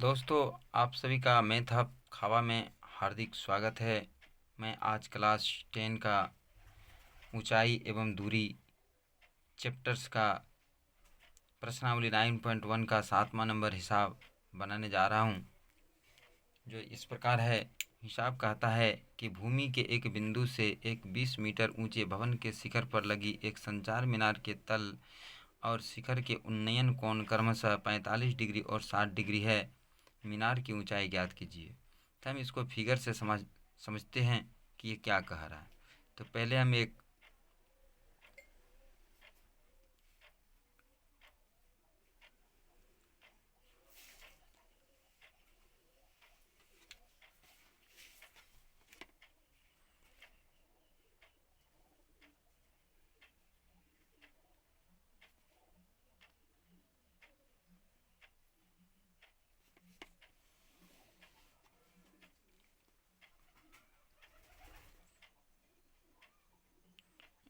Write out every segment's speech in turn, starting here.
दोस्तों, आप सभी का मैथ हब खावा में हार्दिक स्वागत है। मैं आज क्लास 10 का ऊंचाई एवं दूरी चैप्टर्स का प्रश्नावली 9.1 का 7वां नंबर हिसाब बनाने जा रहा हूं, जो इस प्रकार है। हिसाब कहता है कि भूमि के एक बिंदु से एक 20 मीटर ऊंचे भवन के शिखर पर लगी एक संचार मीनार के तल और शिखर के उन्नयन कोण क्रमशः 45 डिग्री और 60 डिग्री है। मीनार की ऊंचाई ज्ञात कीजिए। तो हम इसको फिगर से समझते हैं कि ये क्या कह रहा है। तो पहले हम एक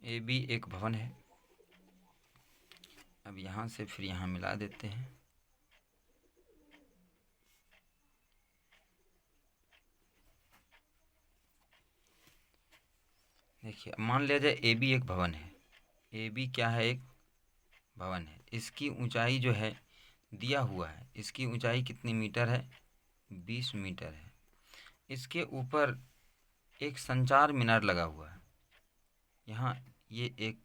ए बी एक भवन है। अब यहाँ से फिर यहाँ मिला देते हैं। देखिए, मान लिया जाए ए बी एक भवन है। ए बी क्या है? एक भवन है। इसकी ऊंचाई जो है दिया हुआ है। इसकी ऊंचाई कितनी मीटर है? 20 मीटर है। इसके ऊपर एक संचार मीनार लगा हुआ है। यहाँ ये एक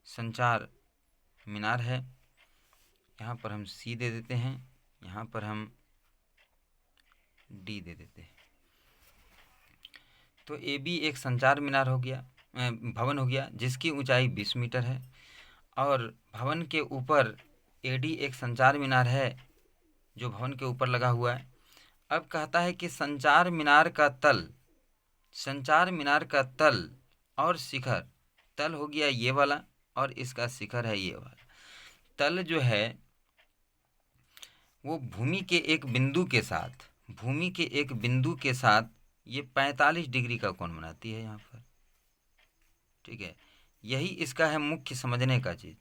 संचार मीनार है। यहाँ पर हम सी दे देते हैं, यहाँ पर हम डी दे देते हैं। तो ए बी एक संचार मीनार हो गया, भवन हो गया, जिसकी ऊंचाई 20 मीटर है। और भवन के ऊपर ए डी एक संचार मीनार है जो भवन के ऊपर लगा हुआ है। अब कहता है कि संचार मीनार का तल और शिखर, तल हो गया ये वाला और इसका शिखर है ये वाला। तल जो है वो भूमि के एक बिंदु के साथ ये 45 डिग्री का कोण बनाती है यहाँ पर। ठीक है, यही इसका है मुख्य समझने का चीज़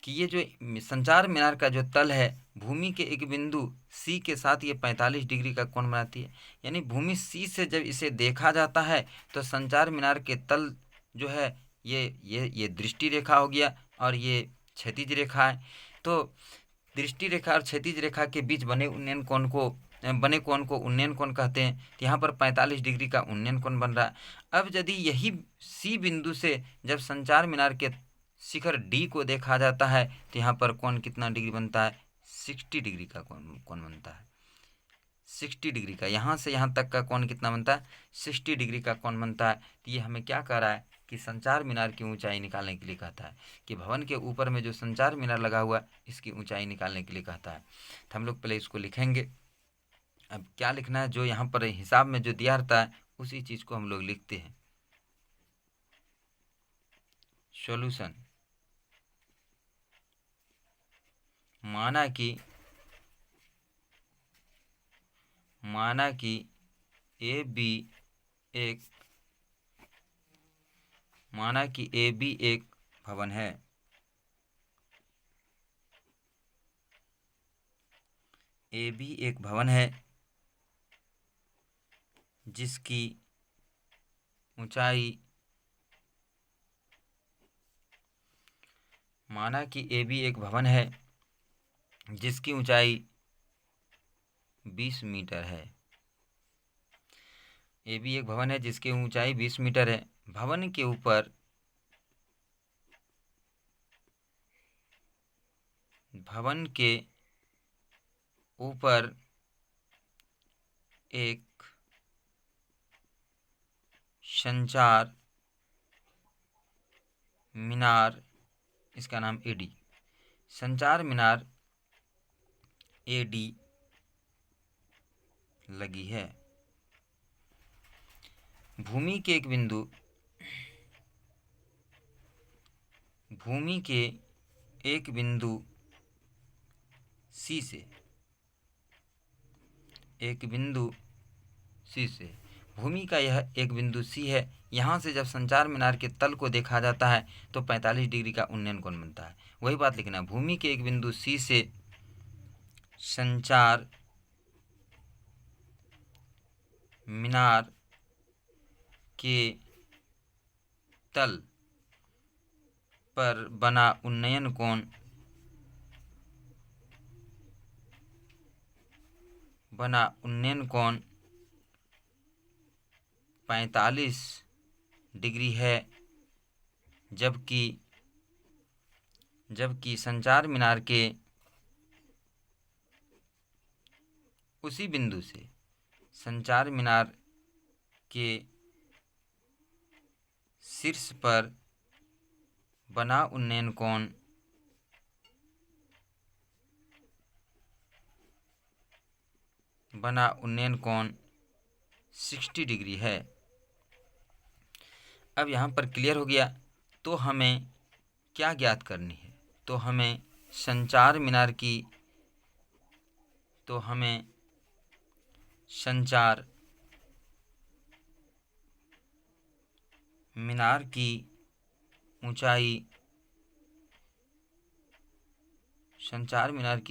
कि ये जो संचार मीनार का जो तल है भूमि के एक बिंदु सी के साथ ये 45 डिग्री का कोण बनाती है। यानी भूमि सी से जब इसे देखा जाता है तो संचार मीनार के तल जो है ये दृष्टि रेखा हो गया और ये क्षैतिज रेखा है। तो दृष्टि रेखा और क्षैतिज रेखा के बीच बने कोण को उन्नयन कोण कहते हैं। तो यहाँ पर 45 डिग्री का उन्नयन कोण बन रहा है। अब यदि यही सी बिंदु से जब संचार मीनार के शिखर डी को देखा जाता है तो यहाँ पर कोण कितना डिग्री बनता है? 60 डिग्री का कोण बनता है। 60 डिग्री का, यहाँ से यहाँ तक का कोण कितना बनता है? 60 डिग्री का कोण बनता है। तो ये हमें क्या कह रहा है कि संचार मीनार की ऊंचाई निकालने के लिए कहता है कि भवन के ऊपर में जो संचार मीनार लगा हुआ है इसकी ऊंचाई निकालने के लिए कहता है। तो हम लोग पहले इसको लिखेंगे। अब क्या लिखना है? जो यहाँ पर हिसाब में जो दिया रहता है उसी चीज़ को हम लोग लिखते हैं। सॉल्यूशन, माना कि ए बी एक भवन है। ए बी एक भवन है जिसकी ऊंचाई, माना कि ए बी एक भवन है जिसकी ऊंचाई 20 मीटर है। ए बी एक भवन है जिसकी ऊंचाई 20 मीटर है। भवन के ऊपर एक संचार मीनार, इसका नाम एडी, संचार मीनार एडी लगी है। भूमि के एक बिंदु सी से, भूमि का यह एक बिंदु सी है। यहाँ से जब संचार मीनार के तल को देखा जाता है तो 45 डिग्री का उन्नयन कोण बनता है। वही बात लिखना है, भूमि के एक बिंदु सी से संचार मीनार के तल पर बना उन्नयन कोण 45 डिग्री है, जबकि संचार मीनार के उसी बिंदु से संचार मीनार के शीर्ष पर बना उन्नयन कोण 60 डिग्री है। अब यहाँ पर क्लियर हो गया। तो हमें क्या ज्ञात करनी है? तो हमें संचार मीनार की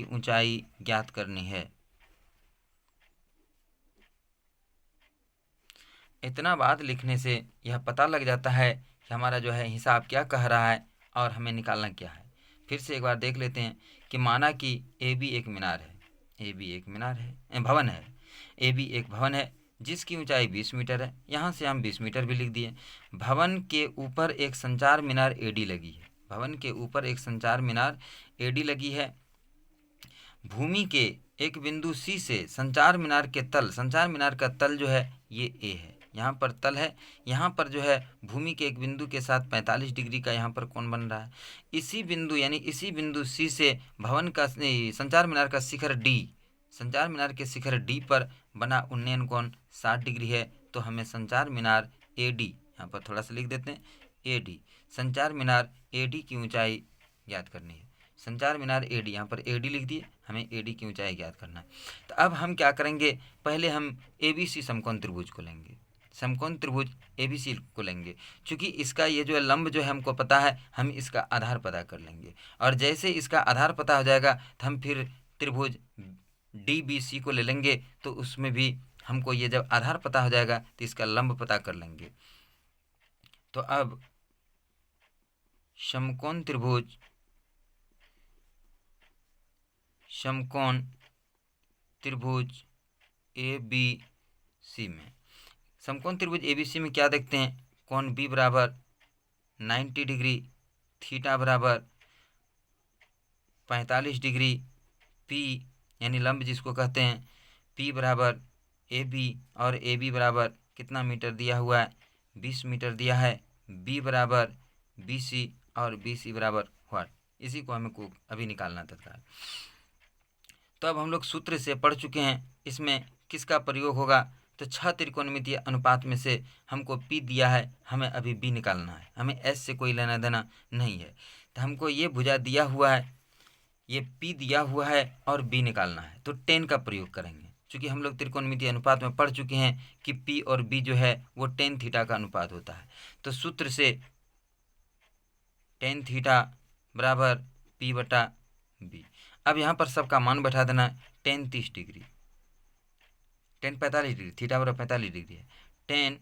ऊंचाई ज्ञात करनी है। इतना बात लिखने से यह पता लग जाता है कि हमारा जो है हिसाब क्या कह रहा है और हमें निकालना क्या है। फिर से एक बार देख लेते हैं कि माना कि ए बी एक भवन है जिसकी ऊंचाई 20 मीटर है। यहाँ से हम 20 मीटर भी लिख दिए। भवन के ऊपर एक संचार मीनार एडी लगी है। भूमि के एक बिंदु सी से संचार मीनार का तल जो है ये ए है, यहाँ पर तल है। यहाँ पर जो है भूमि के एक बिंदु के साथ 45 डिग्री का यहाँ पर कोण बन रहा है। इसी बिंदु सी से संचार मीनार के शिखर डी पर बना उन्नयन कोण 60 डिग्री है। तो हमें संचार मीनार ए डी, यहाँ पर थोड़ा सा लिख देते हैं ए डी, संचार मीनार ए डी की ऊंचाई ज्ञात करनी है। संचार मीनार ए डी, यहाँ पर ए डी लिख दिए, हमें ए डी की ऊंचाई ज्ञात करना है। तो अब हम क्या करेंगे, पहले हम ए बी सी समकोण त्रिभुज को लेंगे, समकोण त्रिभुज ABC को लेंगे। चूँकि इसका ये जो है लंब जो है हमको पता है, हम इसका आधार पता कर लेंगे। और जैसे इसका आधार पता हो जाएगा तो हम फिर त्रिभुज DBC को ले लेंगे। तो उसमें भी हमको ये जब आधार पता हो जाएगा तो इसका लंब पता कर लेंगे। तो अब समकोण त्रिभुज ABC में, समकोण त्रिभुज ABC में क्या देखते हैं, कोण B बराबर 90 डिग्री, थीटा बराबर 45 डिग्री, P यानी लंब जिसको कहते हैं, P बराबर AB और AB बराबर कितना मीटर दिया हुआ है, 20 मीटर दिया है। B बराबर BC और BC बराबर व्हाट, इसी को हमें अभी निकालना तत्काल। तो अब हम लोग सूत्र से पढ़ चुके हैं, इसमें किसका प्रयोग होगा, तो 6 त्रिकोणमितीय अनुपात में से हमको P दिया है, हमें अभी B निकालना है, हमें S से कोई लेना देना नहीं है। तो हमको ये भुजा दिया हुआ है, ये P दिया हुआ है और B निकालना है, तो tan का प्रयोग करेंगे। क्योंकि हम लोग त्रिकोणमितीय अनुपात में पढ़ चुके हैं कि P और B जो है वो tan थीटा का अनुपात होता है। तो सूत्र से tan थीटा बराबर P बटा B। अब यहाँ पर सबका मान बैठा देना है, tan 30 degree, tan 45 degree, theta बराबर 45 डिग्री है। tan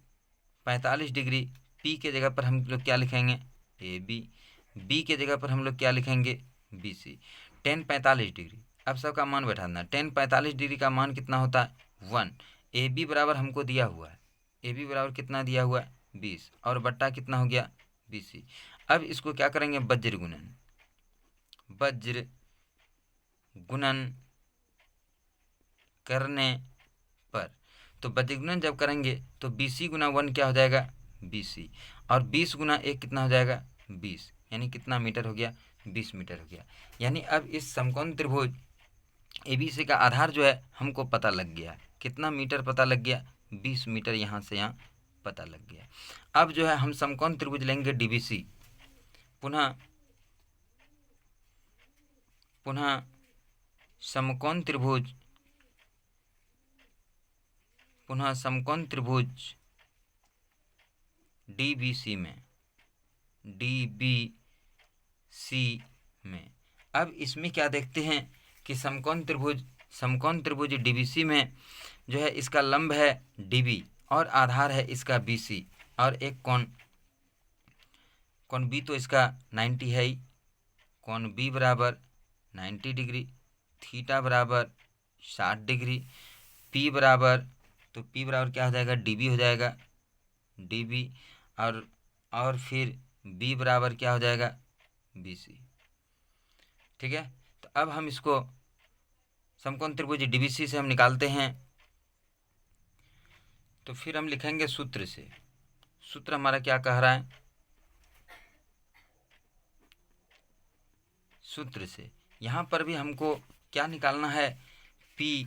45 डिग्री, P के जगह पर हम लोग क्या लिखेंगे, AB, B के जगह पर हम लोग क्या लिखेंगे, BC। tan 45 डिग्री, अब सबका मान बैठाना है। tan 45 डिग्री का मान कितना होता है, 1। AB बराबर हमको दिया हुआ है, AB बराबर कितना दिया हुआ है, 20, और बट्टा कितना हो गया, BC। अब इसको क्या करेंगे, वज्र गुणन करने पर, तो वज्र गुणन जब करेंगे तो BC गुना 1 क्या हो जाएगा, BC, और 20 गुना 1 कितना हो जाएगा, 20, यानी कितना मीटर हो गया, 20 मीटर हो गया। यानी अब इस समकोण त्रिभुज ABC का आधार जो है हमको पता लग गया, कितना मीटर पता लग गया, 20 मीटर यहाँ से यहाँ पता लग गया। अब जो है हम समकोण त्रिभुज लेंगे DBC, पुनः समकोण त्रिभुज DBC में। अब इसमें क्या देखते हैं कि समकोण त्रिभुज समकोण त्रिभुज डीबीसी में जो है इसका लंब है डीबी और आधार है इसका बीसी, और एक कोण बी तो इसका 90 है ही, कोण बी बराबर 90 डिग्री, थीटा बराबर 60 डिग्री, पी बराबर, तो पी बराबर क्या हो जाएगा, डीबी हो जाएगा, डीबी, और फिर बी बराबर क्या हो जाएगा, बीसी। ठीक है, तो अब हम इसको समकोण त्रिभुज डीबीसी से हम निकालते हैं। तो फिर हम लिखेंगे सूत्र से। सूत्र हमारा क्या कह रहा है, सूत्र से यहाँ पर भी हमको क्या निकालना है, P,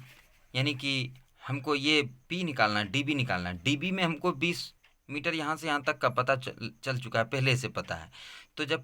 यानी कि हमको ये P निकालना है, DB निकालना है। DB में हमको 20 मीटर यहाँ से यहाँ तक का पता चल चुका है, पहले से पता है। तो जब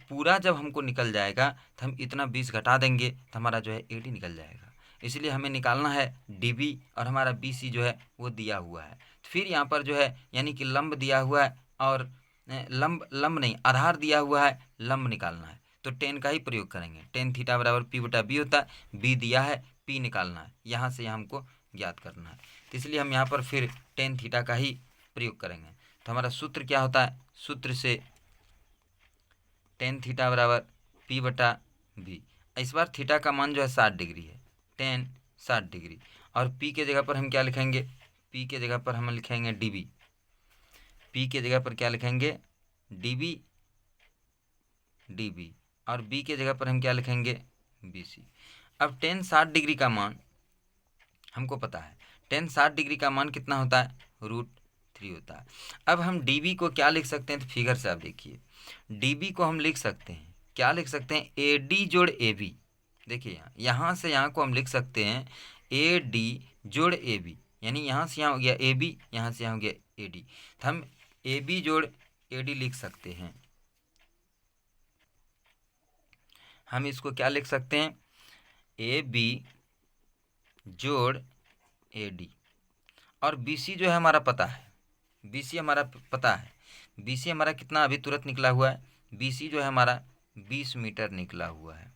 हमको निकल जाएगा तो हम इतना 20 घटा देंगे तो हमारा जो है AD निकल जाएगा। इसलिए हमें निकालना है DB और हमारा BC जो है वो दिया हुआ है। फिर यहाँ पर जो है यानी कि लंब दिया हुआ है और लंब नहीं, आधार दिया हुआ है, लंब निकालना है तो टेन का ही प्रयोग करेंगे। टेन थीटा बराबर P बटा B होता है, B दिया है, P निकालना है, यहाँ से हमको ज्ञात करना है। तो इसलिए हम यहाँ पर फिर टेन थीटा का ही प्रयोग करेंगे। तो हमारा सूत्र क्या होता है, सूत्र से टेन थीटा बराबर P बटा B। इस बार थीटा का मान जो है 60 डिग्री है, टेन 60 डिग्री, और P के जगह पर हम क्या लिखेंगे, P के जगह पर हम लिखेंगे DB, P के जगह पर क्या लिखेंगे, DB, DB, और B के जगह पर हम क्या लिखेंगे, BC। अब टेन 60 डिग्री का मान हमको पता है, टेन 60 डिग्री का मान कितना होता है, √3 होता है। अब हम DB को क्या लिख सकते हैं, तो फिगर से आप देखिए, DB को हम लिख सकते हैं, क्या लिख सकते हैं, AD जोड़ AB। देखिए यहाँ से यहाँ को हम लिख सकते हैं AD जोड़ AB, यानी यहाँ से यहाँ हो गया AB, यहाँ से यहाँ हो गया AD, तो हम AB जोड़ AD लिख सकते हैं। हम इसको क्या लिख सकते हैं, AB जोड़ AD, और BC जो है हमारा पता है, BC हमारा पता है, BC हमारा कितना अभी तुरंत निकला हुआ है, BC जो है हमारा 20 मीटर निकला हुआ है।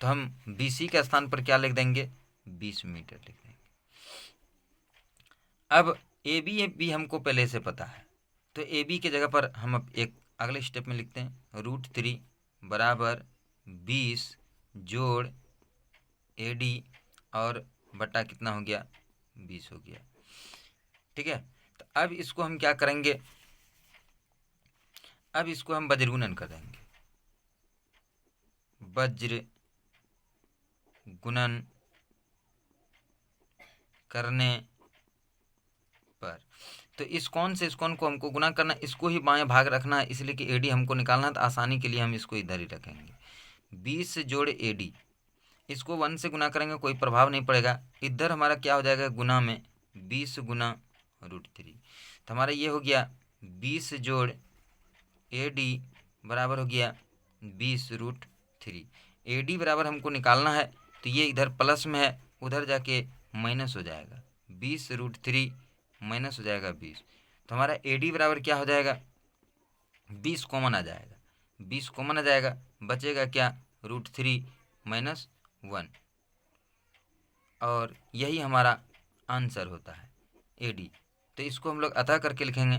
तो हम BC के स्थान पर क्या लिख देंगे, 20 मीटर लिख देंगे। अब AB भी हमको पहले से पता है, तो AB के जगह पर हम अब एक अगले स्टेप में लिखते हैं, √3 बराबर 20 जोड़ AD और बटा कितना हो गया, 20 हो गया। ठीक है, तो अब इसको हम क्या करेंगे, अब इसको हम वज्रगुणन कर देंगे, वज्र गुणन करने पर, तो इस कोण से इस कोण को हमको गुना करना, इसको ही बाएं भाग रखना है, इसलिए कि AD हमको निकालना है, तो आसानी के लिए हम इसको इधर ही रखेंगे। 20 जोड़ AD, इसको 1 से गुना करेंगे, कोई प्रभाव नहीं पड़ेगा। इधर हमारा क्या हो जाएगा, गुना में 20 गुना √3, तो हमारा ये हो गया 20 जोड़ AD बराबर हो गया 20 √3। AD बराबर हमको निकालना है, तो ये इधर प्लस में है, उधर जाके माइनस हो जाएगा, 20 √3 माइनस हो जाएगा 20, तो हमारा AD बराबर क्या हो जाएगा, 20 कॉमन आ जाएगा, 20 कॉमन आ जाएगा, बचेगा क्या, √3 माइनस 1, और यही हमारा आंसर होता है AD। तो इसको हम लोग अतः करके लिखेंगे,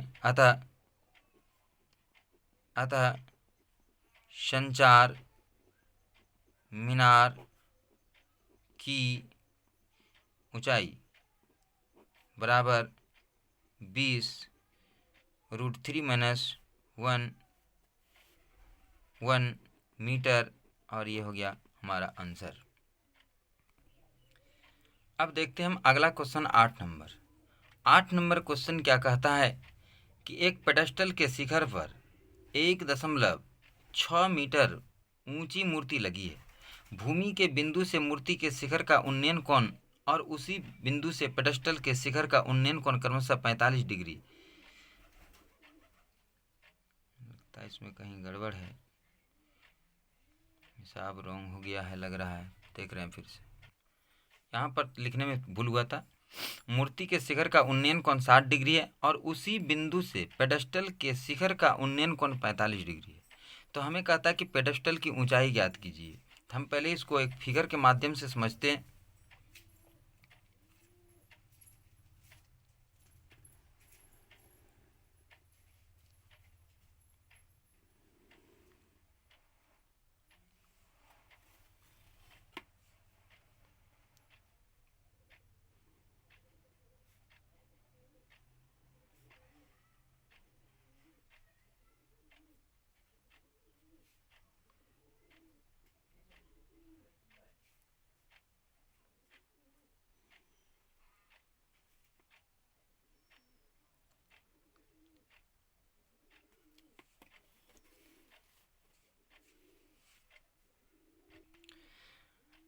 अतः संचार मीनार की ऊंचाई बराबर 20 √3 माइनस 1 मीटर, और ये हो गया हमारा आंसर। अब देखते हैं हम अगला क्वेश्चन 8 नंबर। 8 नंबर क्वेश्चन क्या कहता है कि एक पेडेस्टल के शिखर पर 1.6 मीटर ऊंची मूर्ति लगी है। भूमि के बिंदु से मूर्ति के शिखर का उन्नयन कोण और उसी बिंदु से पेडेस्टल के शिखर का उन्नयन कोण क्रमशः 45 डिग्री। लगता है इसमें कहीं गड़बड़ है, हिसाब रॉन्ग हो गया है लग रहा है, देख रहे हैं फिर से, यहाँ पर लिखने में भूल हुआ था। मूर्ति के शिखर का उन्नयन कोण 60 डिग्री है और उसी बिंदु से पेडेस्टल के शिखर का उन्नयन कोण 45 डिग्री है। तो हमें कहता है कि पेडेस्टल की ऊंचाई ज्ञात कीजिए। हम पहले इसको एक फिगर के माध्यम से समझते हैं।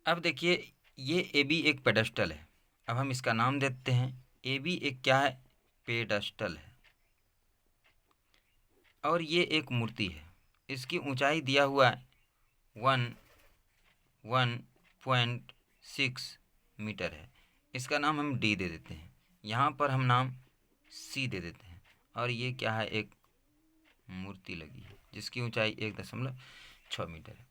अब देखिए, ये ए बी एक पेडस्टल है। अब हम इसका नाम देते हैं ए बी एक क्या है, पेडस्टल है। और ये एक मूर्ति है, इसकी ऊंचाई दिया हुआ है 1.6 मीटर है। इसका नाम हम डी दे देते हैं, यहाँ पर हम नाम सी दे देते हैं। और ये क्या है, एक मूर्ति लगी है जिसकी ऊंचाई 1.6 मीटर है।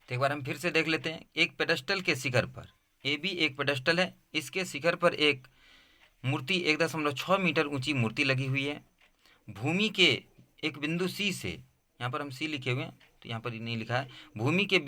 तो एक बार हम फिर से देख लेते हैं। एक पेडस्टल के शिखर पर, ए बी एक पेडस्टल है, इसके शिखर पर एक मूर्ति 1.6 मीटर ऊंची मूर्ति लगी हुई है। भूमि के एक बिंदु सी से, यहाँ पर हम सी लिखे हुए हैं तो यहाँ पर नहीं लिखा है, भूमि के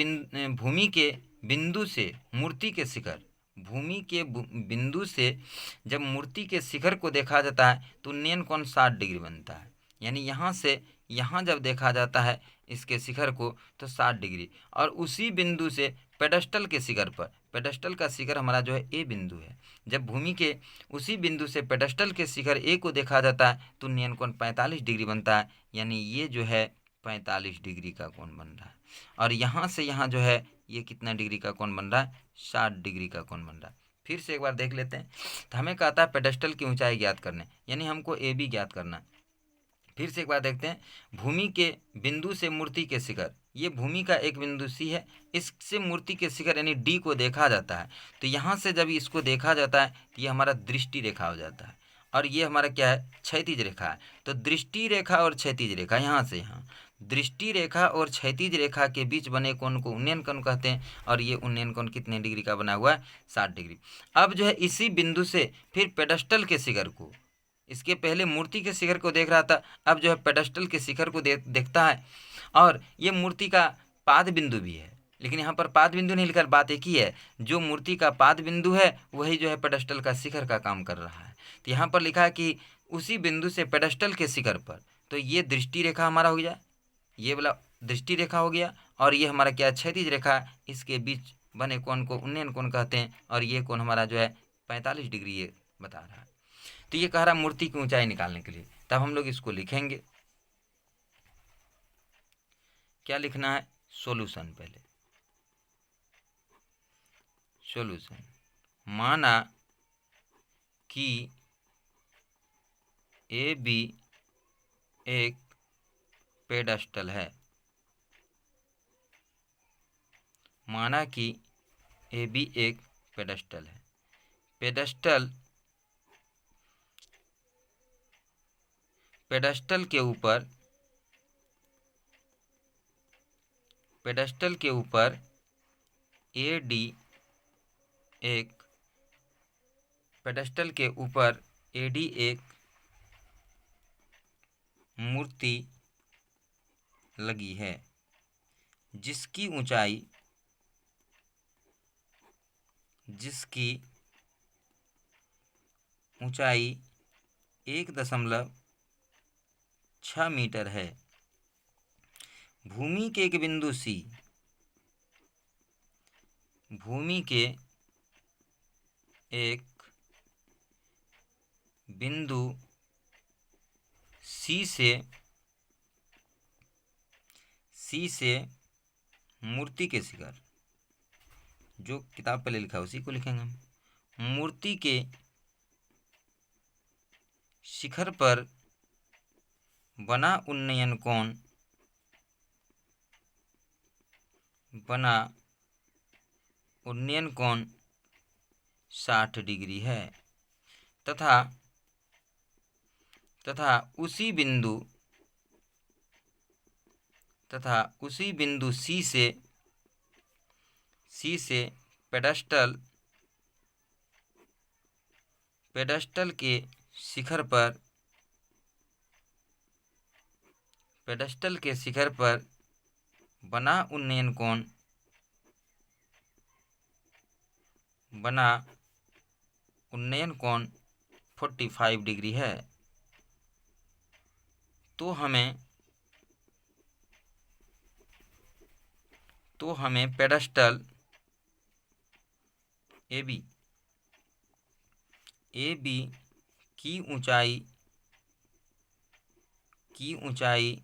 बिंदु से मूर्ति के शिखर, भूमि के बिंदु से जब मूर्ति के शिखर को देखा जाता है तो उन्नयन कोण 60 डिग्री बनता है। यानी यहाँ से यहाँ जब देखा जाता है इसके शिखर को तो 60 डिग्री। और उसी बिंदु से पेडस्टल के शिखर पर, पेडस्टल का शिखर हमारा जो है ए बिंदु है, जब भूमि के उसी बिंदु से पेडस्टल के शिखर ए को देखा जाता है तो उन्नयन कोण 45 डिग्री बनता है। यानी ये जो है 45 डिग्री का कोण बन रहा है। और यहाँ से यहाँ जो है ये कितना डिग्री का कोण बन रहा है, 60 डिग्री का कोण बन रहा है। फिर से एक बार देख लेते हैं। तो हमें कहता है पेडस्टल की ऊंचाई ज्ञात करने, यानी हमको ए बी ज्ञात करना है। फिर से एक बार देखते हैं। भूमि के बिंदु से मूर्ति के शिखर, ये भूमि का एक बिंदु सी है, इससे मूर्ति के शिखर यानी डी को देखा जाता है। तो यहाँ से जब इसको देखा जाता है तो ये हमारा दृष्टि रेखा हो जाता है। और ये हमारा क्या है, क्षैतिज रेखा है। तो दृष्टि रेखा और क्षैतिज रेखा, यहाँ से यहाँ दृष्टि रेखा और क्षैतिज रेखा के बीच बने कोण को उन्नयन कोण कहते हैं। और ये उन्नयन कोण कितने डिग्री का बना हुआ है, 60 डिग्री। अब जो है इसी बिंदु से फिर पेडस्टल के शिखर को, इसके पहले मूर्ति के शिखर को देख रहा था, अब जो है पेडस्टल के शिखर को देखता है। और ये मूर्ति का पाद बिंदु भी है, लेकिन यहाँ पर पाद बिंदु नहीं लिखा, बात एक ही है, जो मूर्ति का पाद बिंदु है वही जो है पेडस्टल का शिखर का काम कर रहा है। तो यहाँ पर लिखा है कि उसी बिंदु से पेडस्टल के शिखर पर, तो ये दृष्टि रेखा हमारा हो गया, ये वाला दृष्टि रेखा हो गया। और ये हमारा क्या, क्षैतिज रेखा, इसके बीच बने कोण को उन्नयन कोण कहते हैं। और ये कोण हमारा जो है 45 डिग्री ये बता रहा है। तो ये कह रहा मूर्ति की ऊंचाई निकालने के लिए, तब हम लोग इसको लिखेंगे। क्या लिखना है, सॉल्यूशन। पहले सॉल्यूशन, माना कि ए बी एक पेडस्टल है, माना कि ए बी एक पेडस्टल है। पेडस्टल पेडस्टल के ऊपर, पेडस्टल के ऊपर ए डी एक, पेडस्टल के ऊपर ए डी एक मूर्ति लगी है जिसकी ऊंचाई, जिसकी ऊंचाई 1.6 मीटर है। भूमि के एक बिंदु सी, भूमि के एक बिंदु सी से मूर्ति के शिखर, जो किताब पहले लिखा है उसी को लिखेंगे हम। मूर्ति के शिखर पर बना उन्नयन कोण, बना उन्नयन कोण 60 डिग्री है। तथा उसी बिंदु सी से पेडस्टल के शिखर पर, पेडस्टल के शिखर पर बना उन्नयन कोण, बना उन्नयन कोण 45 डिग्री है। तो हमें पेडस्टल ए बी की ऊंचाई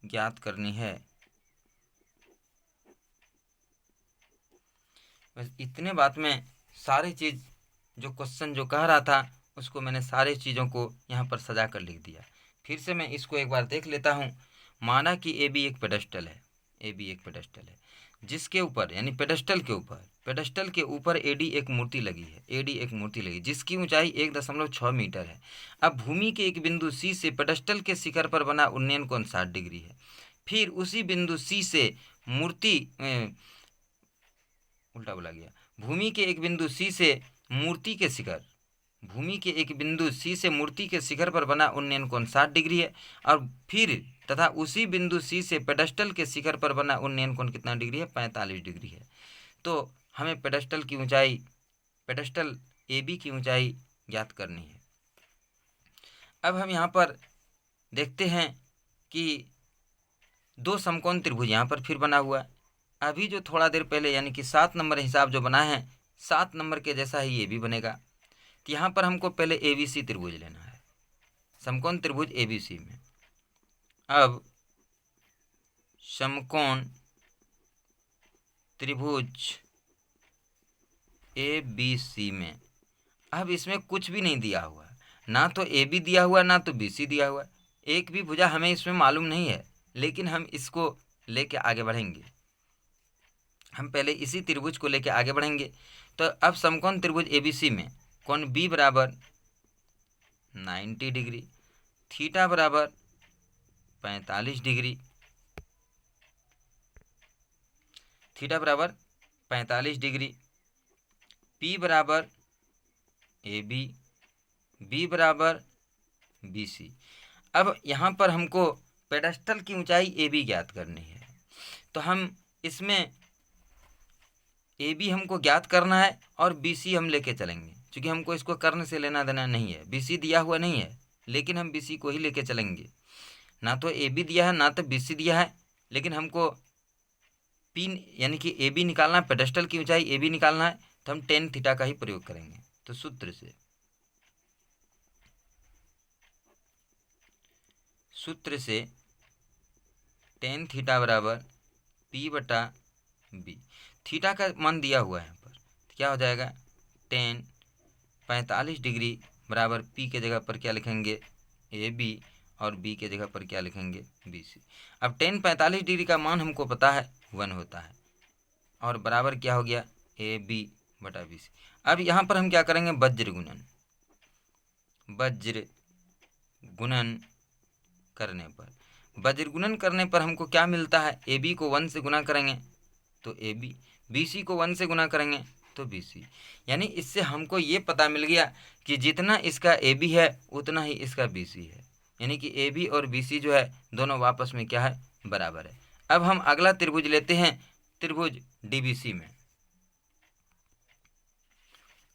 ज्ञात करनी है। बस इतने बात में सारी चीज़ जो क्वेश्चन जो कह रहा था उसको मैंने सारे चीज़ों को यहाँ पर सजा कर लिख दिया। फिर से मैं इसको एक बार देख लेता हूँ। माना कि ए बी एक पेडस्टल है, ए बी एक पेडस्टल है जिसके ऊपर यानी पेडस्टल के ऊपर एडी एक मूर्ति लगी है, एडी एक मूर्ति लगी जिसकी ऊंचाई 1.6 मीटर है। अब भूमि के एक बिंदु सी से पेडस्टल के शिखर पर बना उन्नयन कोण 60 डिग्री है। फिर उसी बिंदु सी से मूर्ति उल्टा बोला गया, भूमि के एक बिंदु सी से मूर्ति के शिखर पर बना उन्नयन कोण 60 डिग्री है। और फिर तथा उसी बिंदु सी से पेडस्टल के शिखर पर बना उन्नयन कोण कितना डिग्री है? 45 डिग्री है। तो हमें पेडस्टल ए बी की ऊंचाई ज्ञात करनी है। अब हम यहाँ पर देखते हैं कि दो समकोण त्रिभुज यहाँ पर फिर बना हुआ है। अभी जो थोड़ा देर पहले यानी कि 7 नंबर हिसाब जो बना है 7 नंबर के जैसा ही ये भी बनेगा। तो यहाँ पर हमको पहले ए बी सी त्रिभुज लेना है, समकोण त्रिभुज ए बी सी में। अब समकोण त्रिभुज ए बी सी में अब इसमें कुछ भी नहीं दिया हुआ है, ना तो ए बी दिया हुआ ना तो बी सी दिया हुआ। एक भी भुजा हमें इसमें मालूम नहीं है, लेकिन हम इसको लेके आगे बढ़ेंगे। हम पहले इसी त्रिभुज को लेके आगे बढ़ेंगे। तो अब समकोण त्रिभुज ए बी सी में कोण बी बराबर 90 डिग्री, थीटा बराबर 45 डिग्री, पी बराबर ए बी, बी बराबर बी सी। अब यहाँ पर हमको पेडस्टल की ऊंचाई ए बी ज्ञात करनी है। तो हम इसमें ए बी हमको ज्ञात करना है और बी सी हम लेके चलेंगे, क्योंकि हमको इसको कर्ण से लेना देना नहीं है। बी सी दिया हुआ नहीं है, लेकिन हम बी सी को ही लेके चलेंगे। ना तो ए बी दिया है ना तो बी सी दिया है, लेकिन हमको पी यानी कि ए बी निकालना है, पेडस्टल की ऊंचाई ए बी निकालना है। तो हम टेन थीटा का ही प्रयोग करेंगे। तो सूत्र से टेन थीटा बराबर पी बटा बी। थीटा का मान दिया हुआ है यहाँ पर, तो क्या हो जाएगा? टेन 45 डिग्री बराबर पी के जगह पर क्या लिखेंगे? ए बी, और बी के जगह पर क्या लिखेंगे? B C. अब टेन 45 डिग्री का मान हमको पता है 1 होता है, और बराबर क्या हो गया? ए बी बटा बी सी। अब यहाँ पर हम क्या करेंगे? वज्र गुणन करने पर हमको क्या मिलता है? ए बी को 1 से गुना करेंगे तो ए बी, बी सी को 1 से गुना करेंगे तो बी सी। यानी इससे हमको ये पता मिल गया कि जितना इसका ए बी है उतना ही इसका बी सी है। यानी कि ए बी और बी सी जो है दोनों आपस में क्या है? बराबर है। अब हम अगला त्रिभुज लेते हैं, त्रिभुज डी बी सी में।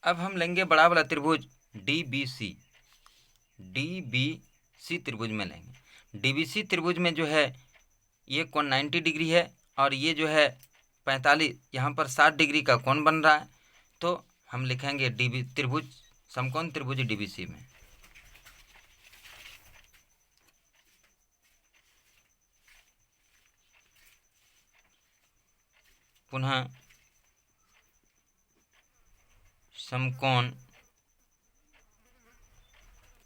अब हम लेंगे बड़ा वाला त्रिभुज डी बी सी त्रिभुज में लेंगे। डी बी सी त्रिभुज में जो है ये कोण 90 डिग्री है, और ये जो है 45, यहाँ पर 60 डिग्री का कोण बन रहा है। तो हम लिखेंगे समकोण त्रिभुज डी बी सी में। पुनः समकोण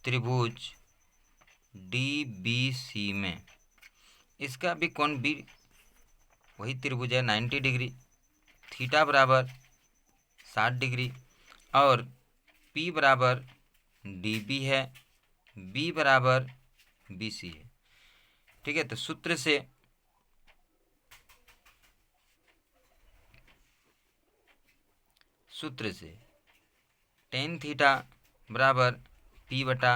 त्रिभुज डी बी सी में इसका भी कोण बी वही त्रिभुज है 90 डिग्री, थीटा बराबर 60 डिग्री, और पी बराबर डी बी है, बी बराबर बी सी है। ठीक है। तो सूत्र से टेन थीटा बराबर पी बटा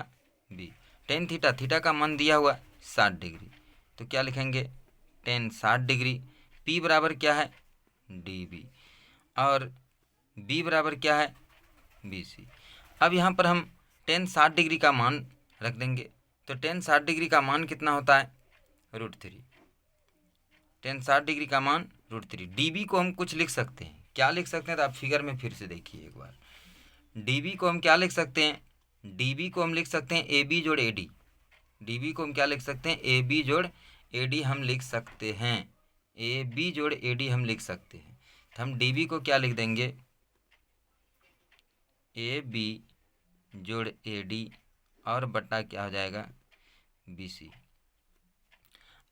बी। टेन थीटा का मान दिया हुआ 60 डिग्री, तो क्या लिखेंगे? टेन 60 डिग्री, पी बराबर क्या है? डी बी, और बी बराबर क्या है? B C. अब यहाँ पर हम टेन 60 डिग्री का मान रख देंगे। तो टेन 60 डिग्री का मान कितना होता है? √3। टेन 60 डिग्री का मान √3। डी बी को हम कुछ लिख सकते हैं, क्या लिख सकते हैं? तो आप फिगर में फिर से देखिए एक बार। डी बी को हम क्या लिख सकते हैं? डी बी को हम लिख सकते हैं ए बी जोड़ ए डी। डी बी को हम क्या लिख सकते हैं? ए बी जोड़ ए डी हम लिख सकते हैं। ए बी जोड़ ए डी हम लिख सकते हैं। तो हम डी बी को क्या लिख देंगे, ए बी जोड़ ए डी और बटा क्या हो जाएगा, बी सी।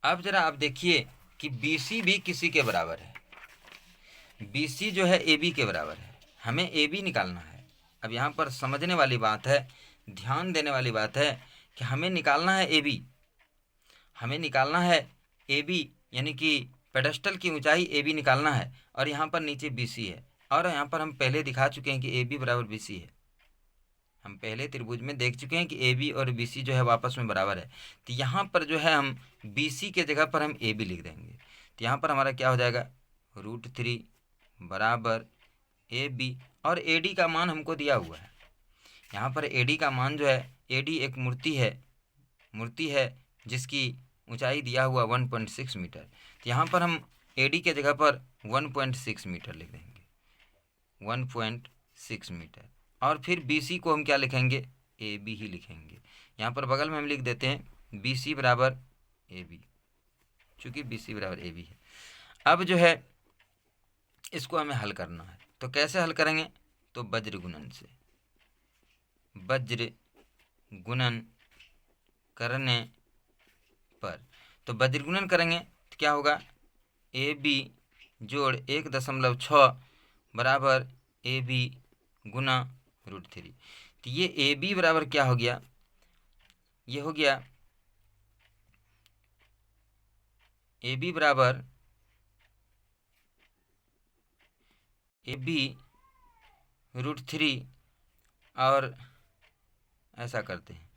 अब जरा आप देखिए कि बी सी भी किसी के बराबर है, बी सी जो है ए बी के बराबर है, हमें ए बी निकालना है। अब यहाँ पर समझने वाली बात है, ध्यान देने वाली बात है कि हमें निकालना है ए बी, हमें निकालना है ए बी, यानी कि पेडस्टल की ऊंचाई ए बी निकालना है, और यहाँ पर नीचे बी सी है, और यहाँ पर हम पहले दिखा चुके हैं कि ए बी बराबर बी सी है। हम पहले त्रिभुज में देख चुके हैं कि ए बी और बी सी जो है वो आपस में बराबर है। तो यहाँ पर जो है हम बी सी के जगह पर हम ए बी लिख देंगे। तो यहाँ पर हमारा क्या हो जाएगा, √3 बराबर ए बी, और ए डी का मान हमको दिया हुआ है। यहाँ पर ए डी का मान जो है, ए डी एक मूर्ति है जिसकी ऊंचाई दिया हुआ 1.6 मीटर। तो यहाँ पर हम ए डी के जगह पर 1.6 मीटर लिख देंगे, 1.6 मीटर। और फिर बी सी को हम क्या लिखेंगे, ए बी ही लिखेंगे। यहाँ पर बगल में हम लिख देते हैं बी सी बराबर ए बी, चूँकि बी सी बराबर ए बी है। अब जो है इसको हमें हल करना है, तो कैसे हल करेंगे, तो वज्र गुणन से, वज्र गुणन करने पर, तो वज्र गुणन करेंगे तो क्या होगा, ए बी जोड़ 1.6 बराबर ए बी गुना √3। तो ये ए बी बराबर क्या हो गया, ये हो गया ए बी बराबर ए बी √3, और ऐसा करते हैं,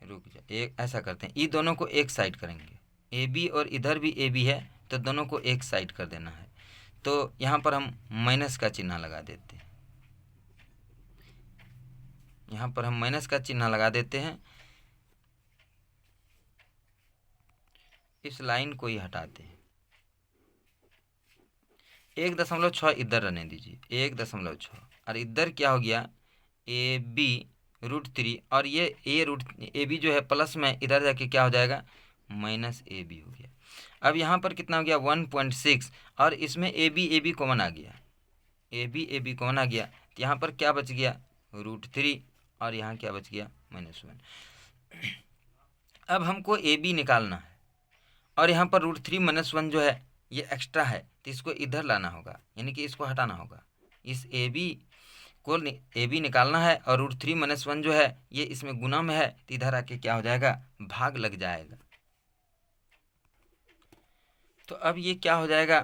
रुक जा, एक ऐसा करते हैं, ये दोनों को एक साइड करेंगे, ए बी और इधर भी ए बी है तो दोनों को एक साइड कर देना है। तो यहाँ पर हम माइनस का चिन्ह लगा देते हैं, यहाँ पर हम माइनस का चिन्ह लगा देते हैं, इस लाइन को ही हटाते हैं। 1.6 इधर रहने दीजिए, 1.6, और इधर क्या हो गया, ए बी √3, और ये ए बी जो है प्लस में इधर जाके क्या हो जाएगा, माइनस ए बी हो गया। अब यहाँ पर कितना हो गया, 1.6, और इसमें ए बी कॉमन आ गया, ए बी कॉमन आ गया। तो यहाँ पर क्या बच गया, √3, और यहाँ क्या बच गया, -1। अब हमको ए बी निकालना है, और यहाँ पर √3 -1 जो है ये एक्स्ट्रा है, तो इसको इधर लाना होगा, यानी कि इसको हटाना होगा। इस ए बी को ए बी निकालना है, और √3 -1 जो है ये इसमें गुना में है, तो इधर आके क्या हो जाएगा, भाग लग जाएगा। तो अब ये क्या हो जाएगा,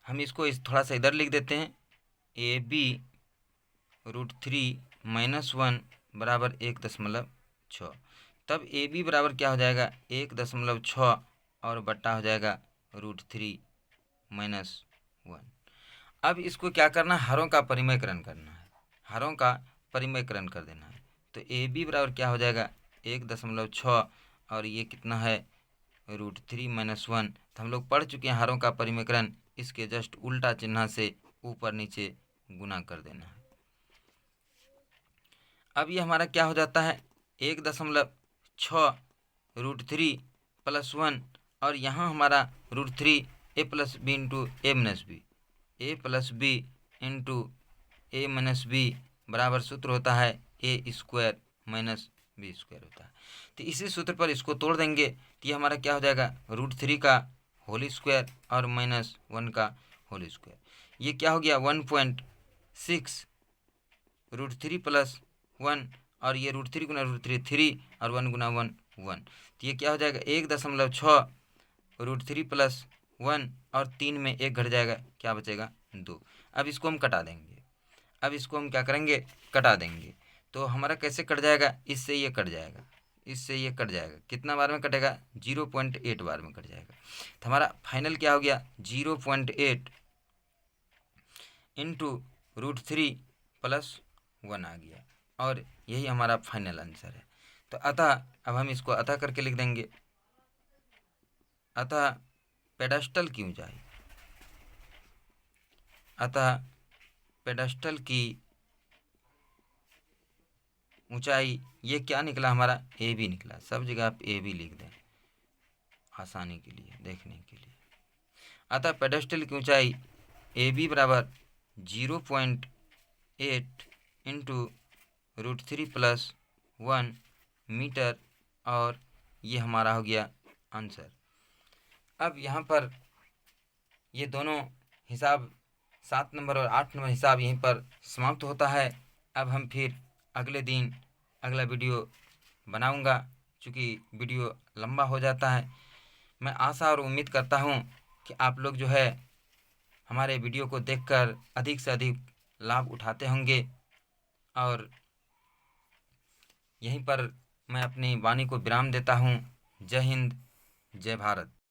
हम इसको थोड़ा सा इधर लिख देते हैं, ए बी √3 -1 बराबर 1.6। तब ए बी बराबर क्या हो जाएगा, 1.6, और बट्टा हो जाएगा √3 -1। अब इसको क्या करना है, हरों का परिमयकरण करना है, हरों का परिमयकरण कर देना है। तो ए बी बराबर क्या हो जाएगा, 1.6, और ये कितना है, √3 -1। तो हम लोग पढ़ चुके हैं हरों का परिमयकरण, इसके जस्ट उल्टा चिन्ह से ऊपर नीचे गुना कर देना है। अब ये हमारा क्या हो जाता है, 1.6 √3 +1, और यहाँ हमारा √3 a + b into a - b, a + b into a - b बराबर सूत्र होता है a² - b² होता है। तो इसी सूत्र पर इसको तोड़ देंगे, तो ये हमारा क्या हो जाएगा, √3 का होल स्क्वायर और -1 का होल स्क्वायर। ये क्या हो गया, 1.6 √3 + 1, और ये √3 गुना √3 3, और 1 गुना 1 1। तो ये क्या हो जाएगा, 1.6 √3 + 1, और 3 में 1 घट जाएगा, क्या बचेगा, 2। अब इसको हम कटा देंगे, अब इसको हम क्या करेंगे, कटा देंगे। तो हमारा कैसे कट जाएगा, इससे ये कट जाएगा, इससे ये कट जाएगा, कितना बार में कटेगा, 0.8 बार में कट जाएगा। तो हमारा फाइनल क्या हो गया, 0.8 इंटू √3 + 1 आ गया, और यही हमारा फाइनल आंसर है। तो अतः अब हम इसको अतः करके लिख देंगे, अतः पेडस्टल की ऊंचाई, अतः पेडस्टल की ऊंचाई, ये क्या निकला हमारा, ए बी निकला। सब जगह आप ए बी लिख दें आसानी के लिए, देखने के लिए। अतः पेडेस्टल की ऊंचाई ए बी बराबर 0.8 इंटू √3+1 मीटर, और ये हमारा हो गया आंसर। अब यहाँ पर ये दोनों हिसाब 7 नंबर और 8 नंबर हिसाब यहीं पर समाप्त होता है। अब हम फिर अगले दिन अगला वीडियो बनाऊंगा, चूँकि वीडियो लंबा हो जाता है। मैं आशा और उम्मीद करता हूँ कि आप लोग जो है हमारे वीडियो को देखकर अधिक से अधिक लाभ उठाते होंगे, और यहीं पर मैं अपनी वाणी को विराम देता हूँ। जय हिंद, जय भारत।